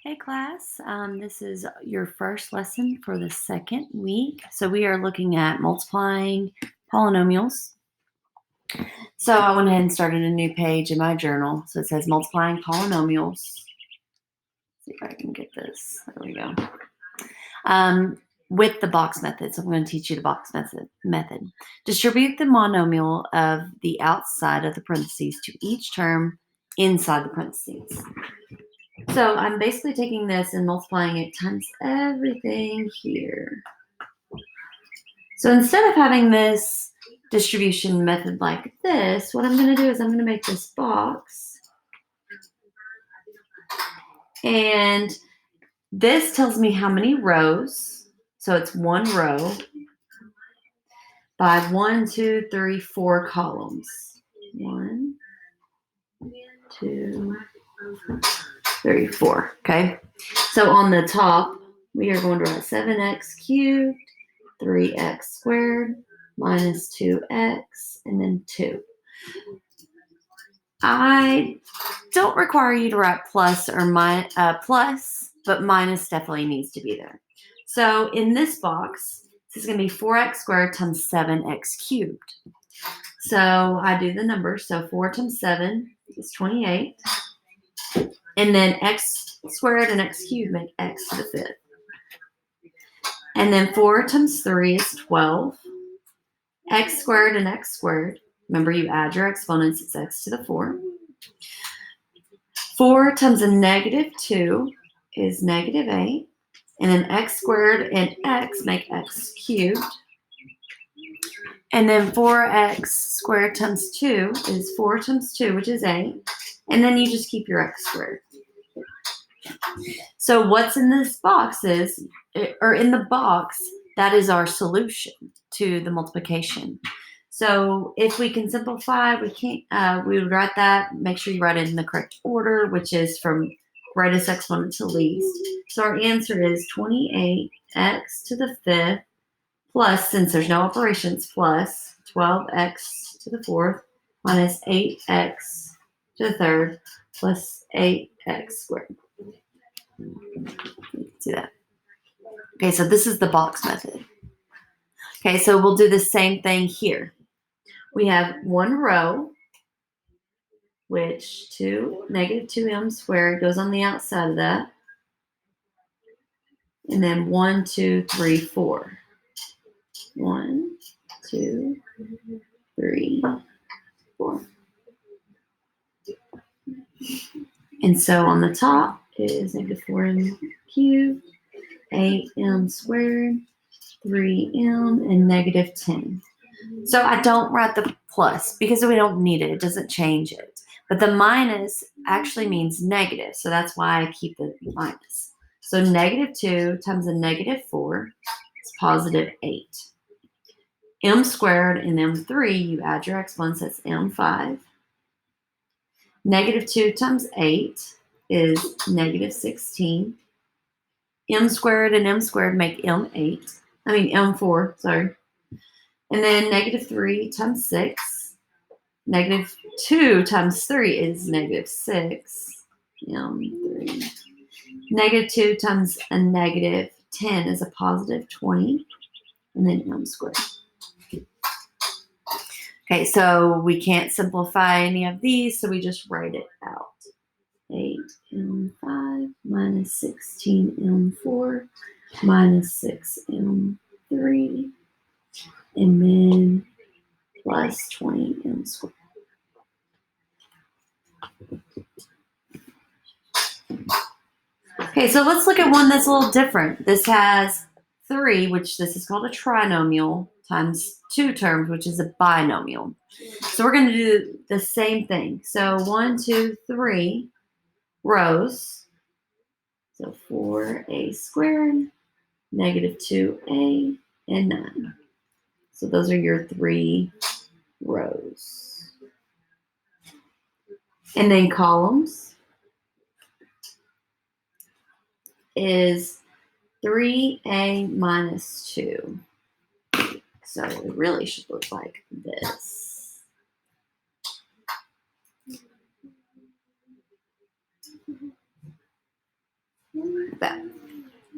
Hey class, this is your first lesson for the second week. So we are looking at multiplying polynomials. So I went ahead and started a new page in my journal. So it says multiplying polynomials. Let's see if I can get this. There we go. With the box method. So I'm going to teach you the box method. Distribute the monomial of the outside of the parentheses to each term inside the parentheses. So I'm basically taking this and multiplying it times everything here. So instead of having this distribution method like this, what I'm going to do is I'm going to make this box. And this tells me how many rows. So it's one row by 1, 2, 3, 4 columns. 1, 2, 3, 4. Okay. So on the top, we are going to write 7x cubed, 3x squared, minus 2x, and then 2. I don't require you to write plus or plus, but minus definitely needs to be there. So in this box, this is going to be 4x squared times 7x cubed. So I do the numbers. So 4 times 7 is 28. And then x squared and x cubed make x to the fifth. And then 4 times 3 is 12. X squared and x squared. Remember, you add your exponents, it's x to the 4. 4 times a negative 2 is negative 8. And then x squared and x make x cubed. And then 4x squared times 2 is 4 times 2, which is 8. And then you just keep your x squared. So what's in this box is, or in the box, that is our solution to the multiplication. So if we can simplify, we would write that, make sure you write it in the correct order, which is from greatest exponent to least. So our answer is 28x to the fifth plus, since there's no operations, plus 12x to the fourth minus 8x to the third plus 8x squared. See that? Okay, so this is the box method. Okay, so we'll do the same thing here. We have one row, which negative 2m squared goes on the outside of that. And then 1, 2, 3, 4. 1, 2, 3, 4. And so on the top is negative 4m cubed, 8m squared, 3m, and negative 10. So I don't write the plus because we don't need it. It doesn't change it. But the minus actually means negative, so that's why I keep the minus. So negative 2 times a negative 4 is positive 8. M squared and M3, you add your exponents, that's M5. Negative 2 times 8 is negative 16. M squared and M squared make M4, sorry. And then negative 3 times 6. Negative 2 times 3 is negative 6. M3. Negative 2 times a negative 10 is a positive 20. And then M squared. Okay, so we can't simplify any of these, so we just write it out. 8m5 minus 16m4 minus 6m3, and then plus 20m squared. Okay, so let's look at one that's a little different. This has 3, which this is called a trinomial, times 2 terms, which is a binomial. So we're going to do the same thing. So 1, 2, 3 rows. So 4a squared, negative 2a, and 9. So those are your 3 rows. And then columns is 3a minus 2. So it really should look like this. that.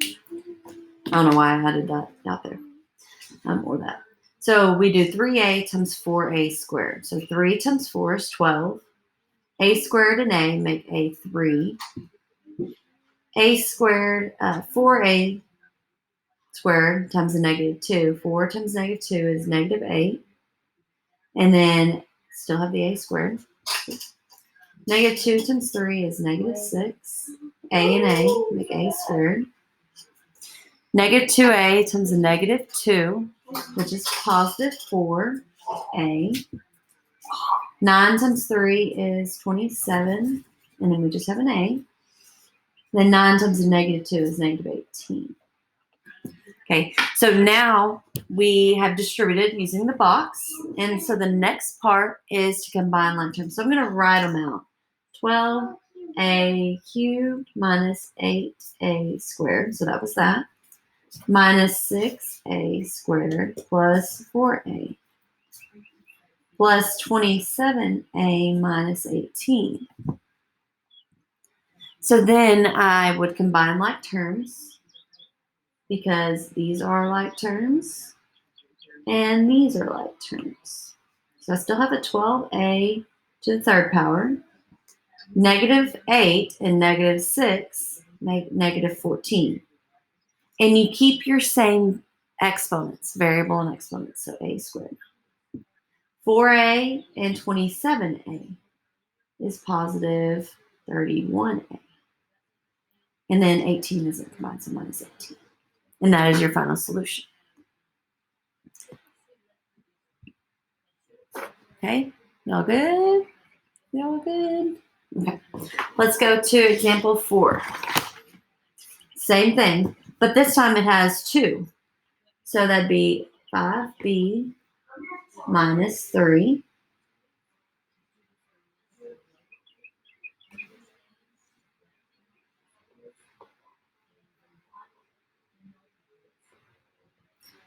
I don't know why I added that out there. Or that. So we do 3a times 4a squared. So 3 times 4 is 12. A squared and a make a 3. A squared, 4a squared times a negative 2. 4 times negative 2 is negative 8. And then still have the a squared. Negative 2 times 3 is negative 6. A and a make a squared. Negative 2a times a negative 2, which is positive 4a. 9 times 3 is 27, and then we just have an a. Then 9 times a negative 2 is negative 18. Okay, so now we have distributed using the box, and so the next part is to combine like terms. So I'm going to write them out. 12a cubed minus 8a squared, so that was that, minus 6a squared plus 4a plus 27a minus 18. So then I would combine like terms because these are like terms and these are like terms. So I still have a 12a to the third power. Negative 8 and negative 6 make negative 14. And you keep your same exponents, variable and exponents, so a squared. 4a and 27a is positive 31a. And then 18 isn't combined, so minus 18. And that is your final solution. Okay, y'all good? Y'all good? Okay, let's go to example 4. Same thing, but this time it has 2. So that'd be 5b minus 3.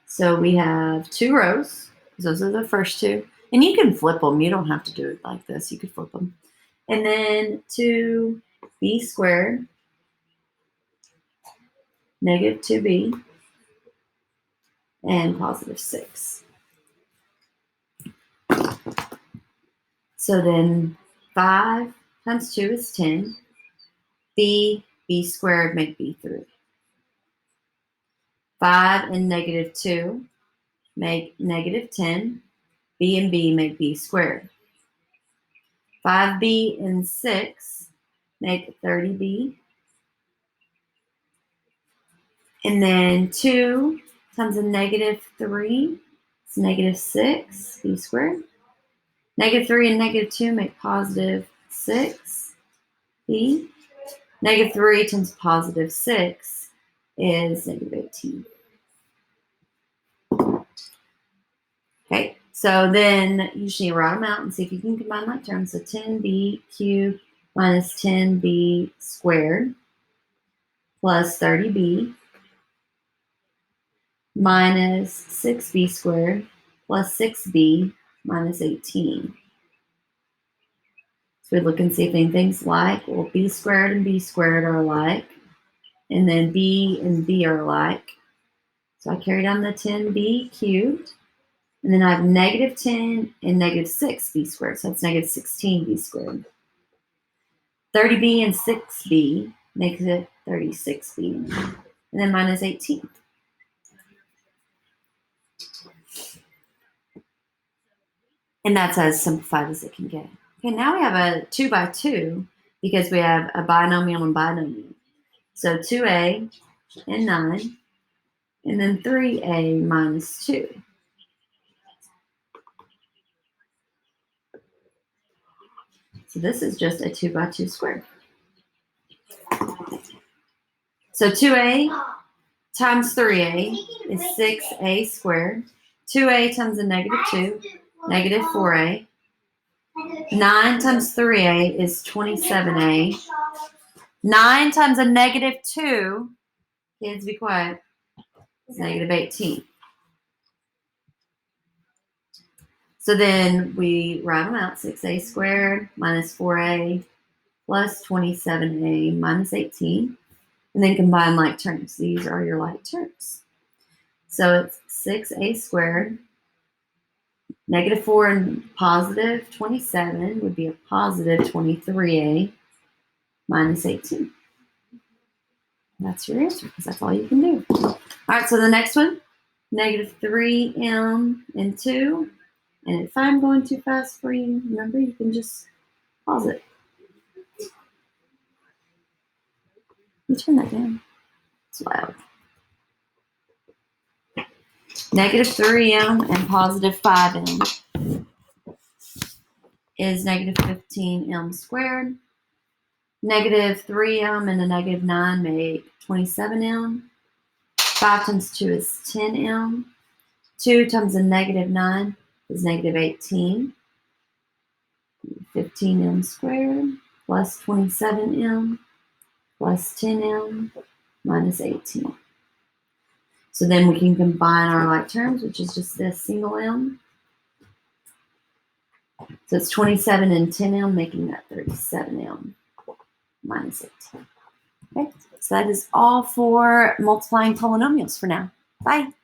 So we have 2 rows, because those are the first 2. And you can flip them. You don't have to do it like this. You could flip them. And then 2b squared, negative 2b, and positive 6. So then 5 times 2 is 10. B squared make b 3. 5 and negative 2 make negative 10. B and b make b squared. 5b and 6 make 30b. And then 2 times a negative 3 is negative 6, b squared. Negative 3 and negative 2 make positive 6, b. Negative 3 times positive 6 is negative 18. Okay, so then you just need to write them out and see if you can combine like terms. So 10b cubed minus 10b squared plus 30b minus 6b squared plus 6b minus 18. So we look and see if anything's like. Well, b squared and b squared are alike. And then b and b are alike. So I carry down the 10b cubed. And then I have negative 10 and negative 6b squared. So that's negative 16b squared. 30b and 6b makes it 36b. And then minus 18. And that's as simplified as it can get. Okay, now we have a 2 by 2 because we have a binomial and binomial. So 2a and 9, and then 3a minus 2. So this is just a 2 by 2 square. So 2a times 3a is 6a squared. 2a times a negative 2, negative 4a. 9 times 3a is 27a. 9 times a negative 2, kids be quiet, is negative 18. So then we write them out, 6a squared minus 4a plus 27a minus 18. and then combine like terms. These are your like terms. So it's 6a squared. Negative 4 and positive 27 would be a positive 23a minus 18. That's your answer, because that's all you can do. All right, so the next one, negative 3m and 2. And if I'm going too fast for you, remember, you can just pause it. You turn that down. It's loud. Negative 3m and positive 5m is negative 15m squared. Negative 3m and a negative 9 make 27m. 5 times 2 is 10m. 2 times a negative 9 is negative 18. 15m squared plus 27m plus 10m minus 18. So then we can combine our like terms, which is just this single m. So it's 27 and 10m, making that 37m minus 18. Okay, so that is all for multiplying polynomials for now. Bye.